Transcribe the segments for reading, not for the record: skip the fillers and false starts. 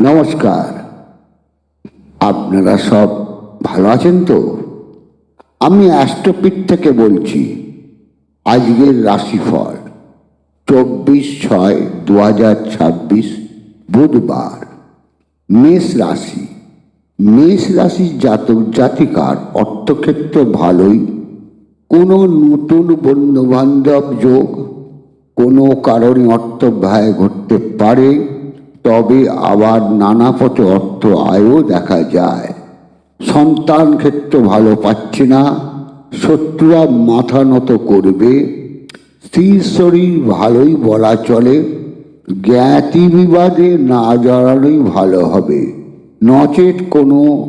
নমস্কার। আপনারা সব ভালো আছেন তো? আমি অ্যাস্ট্রোপিট থেকে বলছি। আজকের রাশিফল 24/6/2026 বুধবার। মেষ রাশি। মেষ রাশির জাতক জাতিকার অর্থক্ষেত্র ভালোই। কোনো নতুন বন্ধুবান্ধব যোগ, কোনো কারণে অর্থ ব্যয় ঘটতে পারে, তবে আবার নানা পথে অর্থ আয়ও দেখা যায়। সন্তান ক্ষেত্র ভালো পাচ্ছে না, শত্রুরা মাথা নত করবে। স্ত্রীর শরীর ভালোই বলা চলে। জ্ঞাতি বিবাদে না জড়ানোই ভালো হবে, নচেত কোনো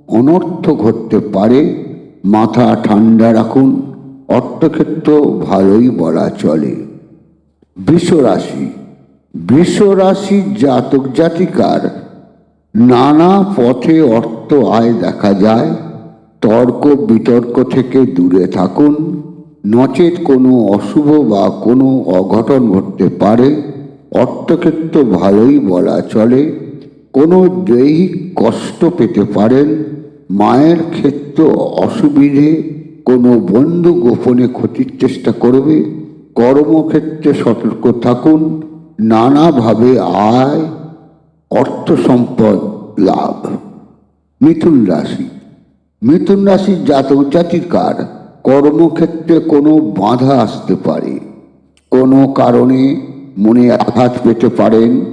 অনর্থ ঘটতে পারে। মাথা ঠান্ডা রাখুন। অর্থক্ষেত্র ভালোই বলা চলে। বৃষ রাশি। বৃষ রাশির জাতক জাতিকার নানা পথে অর্থ আয় দেখা যায়। তর্ক বিতর্ক থেকে দূরে থাকুন, নচেত কোনো অশুভ বা কোনো অঘটন ঘটতে পারে। অর্থক্ষেত্র ভালোই বলা চলে। কোনো দৈহিক কষ্ট পেতে পারেন। মায়ের ক্ষেত্র অসুবিধে। কোনো বন্ধু গোপনে ক্ষতির চেষ্টা করবে। কর্মক্ষেত্রে সতর্ক থাকুন। নানাভাবে আয়, অর্থ সম্পদ লাভ। মিথুন রাশি। মিথুন রাশির জাতক জাতিকার কর্মক্ষেত্রে কোনো বাধা আসতে পারে। কোনো কারণে মনে আঘাত পেতে পারেন।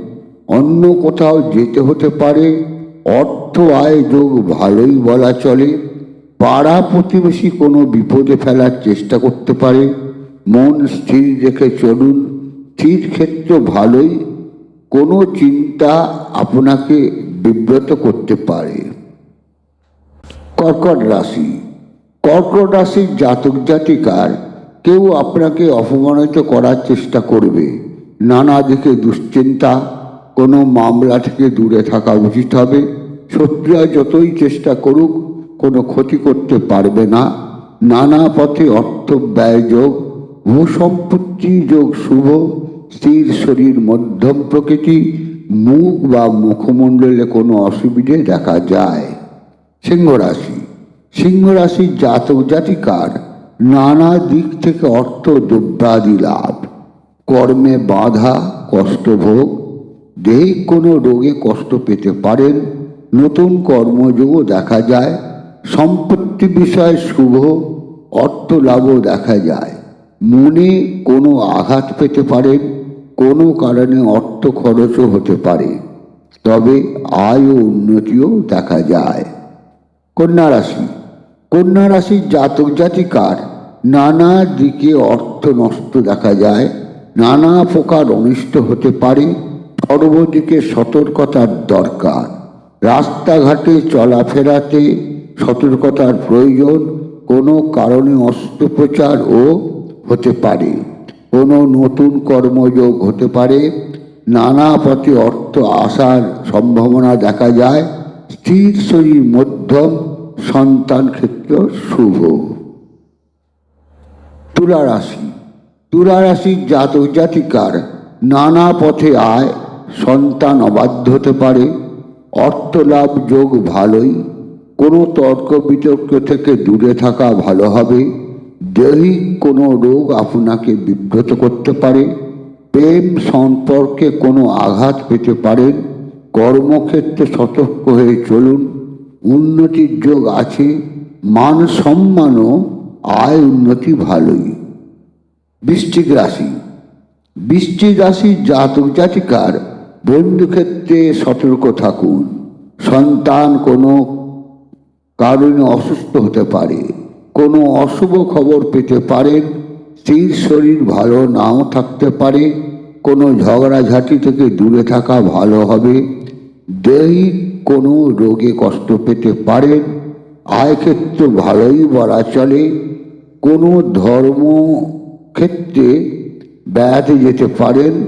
অন্য কোথাও যেতে হতে পারে। অর্থ আয় যোগ ভালোই বলা চলে। পাড়া প্রতিবেশী কোনো বিপদে ফেলার চেষ্টা করতে পারে। মন স্থির রেখে চলুন। স্থির ক্ষেত্র ভালোই। কোনো চিন্তা আপনাকে বিব্রত করতে পারে। কর্কট রাশি। কর্কট রাশির জাতক জাতিকার কেউ আপনাকে অপমানিত করার চেষ্টা করবে। নানা দিকে দুশ্চিন্তা। কোনো মামলা থেকে দূরে থাকা উচিত হবে। শত্রুরা যতই চেষ্টা করুক কোনো ক্ষতি করতে পারবে না। নানা পথে অর্থ ব্যয় যোগ। ভূসম্পত্তি যোগ শুভ। স্থির শরীর মধ্যম প্রকৃতি। মুখ বা মুখমণ্ডলে কোনো অসুবিধে দেখা যায়। সিংহ রাশি। সিংহ রাশির জাতক জাতিকার নানা দিক থেকে অর্থ দ্রব্যাদি লাভ। কর্মে বাধা, কষ্টভোগ। দৈহিক কোনো রোগে কষ্ট পেতে পারেন। নতুন কর্মযোগও দেখা যায়। সম্পত্তি বিষয়ে শুভ। অর্থ লাভও দেখা যায়। মনে কোনো আঘাত পেতে পারেন। কোনো কারণে অর্থ খরচও হতে পারে, তবে আয় ও উন্নতিও দেখা যায়। কন্যা রাশি। কন্যা রাশির জাতক জাতিকার নানা দিকে অর্থ নষ্ট দেখা যায়। নানা প্রকার অনিষ্ট হতে পারে। সর্বদিকে সতর্কতার দরকার। রাস্তাঘাটে চলাফেরাতে সতর্কতার প্রয়োজন। কোনো কারণে অস্ত্রোপচারও হতে পারে। কোনো নতুন কর্মযোগ হতে পারে। নানা পথে অর্থ আসার সম্ভাবনা দেখা যায়। স্থির শরীর মধ্যম। সন্তান ক্ষেত্র শুভ। তুলা রাশি। তুলা রাশির জাতক জাতিকার নানা পথে আয়, সন্তান অবাধ্য হতে পারে। অর্থ লাভ যোগ ভালোই। কোনো তর্ক বিতর্ক থেকে দূরে থাকা ভালো হবে। দৈহিক কোনো রোগ আপনাকে বিব্রত করতে পারে। প্রেম সম্পর্কে কোনো আঘাত পেতে পারেন। কর্মক্ষেত্রে সতর্ক হয়ে চলুন। উন্নতির যোগ আছে। মান সম্মানও, আয় উন্নতি ভালোই। বৃশ্চিক রাশি। বৃশ্চিক রাশির জাতক জাতিকার বন্ধুক্ষেত্রে সতর্ক থাকুন। সন্তান কোনো কারণে অসুস্থ হতে পারে। কোনো অশুভ খবর পেতে পারেন। স্ত্রীর শরীর ভালো নাও থাকতে পারে। কোনো ঝগড়াঝাঁটি থেকে দূরে থাকা ভালো হবে। দৈহিক কোনো রোগে কষ্ট পেতে পারেন। আয়ক্ষেত্র ভালোই বলা চলে। কোনো ধর্ম ক্ষেত্রে বেড়াতে যেতে পারেন।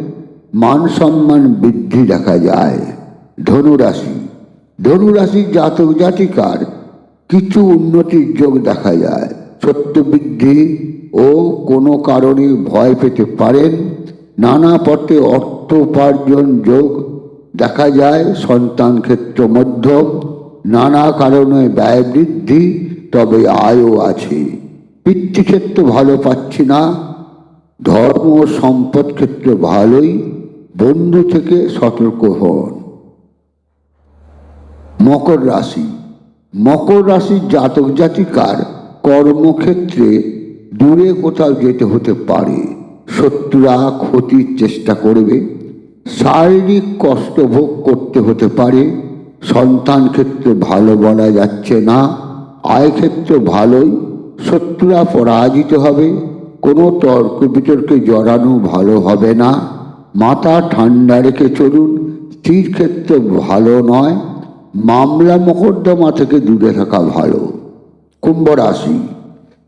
মান সম্মান বৃদ্ধি দেখা যায়। ধনুরাশি। ধনুরাশির জাতক জাতিকার কিছু উন্নতির যোগ দেখা যায়। সত্য বৃদ্ধি ও কোনো কারণে ভয় পেতে পারেন। নানা পথে অর্থ উপার্জন যোগ। দেখা যায় সন্তান ক্ষেত্র মধ্যম, নানা কারণে ব্যয় বৃদ্ধি, তবে আয়ও আছে। পিতৃক্ষেত্র ভালো পাচ্ছি না, ধর্ম ও সম্পদ ক্ষেত্র ভালোই, বন্ধু থেকে সতর্ক হন। মকর রাশি। মকর রাশির জাতক জাতিকার কর্মক্ষেত্রে দূরে কোথাও যেতে হতে পারে, শত্রুরা ক্ষতির চেষ্টা করবে, শারীরিক কষ্ট ভোগ করতে হতে পারে। সন্তান ক্ষেত্রে ভালো বলা যাচ্ছে না, আয় ক্ষেত্রে ভালোই, শত্রুরা পরাজিত হবে। কোনো তর্ক বিতর্কে জড়ানো ভালো হবে না, মাথা ঠান্ডা রেখে চলুন। স্ত্রীর ক্ষেত্রে ভালো নয়, মামলা মোকদ্দমা থেকে দূরে থাকা ভালো। কুম্ভ রাশি।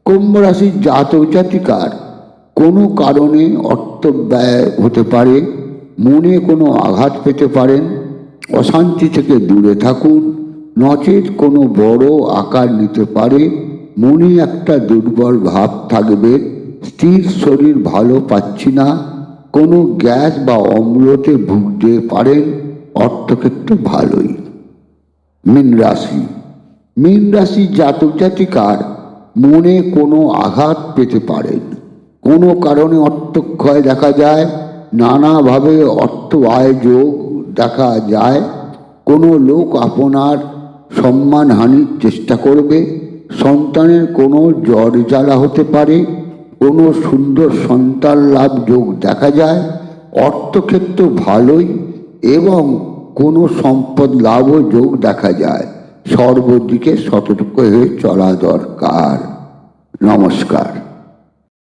কুম্ভ রাশির জাতক জাতিকার কোনো কারণে অর্থ ব্যয় হতে পারে, মনে কোনো আঘাত পেতে পারেন। অশান্তি থেকে দূরে থাকুন, নচেত কোনো বড় আকার নিতে পারে। মনে একটা দুর্বল ভাব থাকবে। স্ত্রীর শরীর ভালো পাচ্ছি না, কোনো গ্যাস বা অম্লতে ভুগতে পারেন। অর্থক্ষেত্র ভালোই। মীন রাশি। মীন রাশির জাতক জাতিকার মনে কোনো আঘাত পেতে পারেন, কোনো কারণে অর্থক্ষয় দেখা যায়, নানাভাবে অর্থ আয় যোগ দেখা যায়। কোনো লোক আপনার সম্মানহানির চেষ্টা করবে। সন্তানের কোনো জ্বর জ্বালা হতে পারে, কোনো সুন্দর সন্তান লাভ যোগ দেখা যায়। অর্থক্ষেত্র ভালোই এবং কোনো সম্পদ লাভও যোগ দেখা যায়। সর্বদিকে সতর্ক হয়ে চলা দরকার। নমস্কার।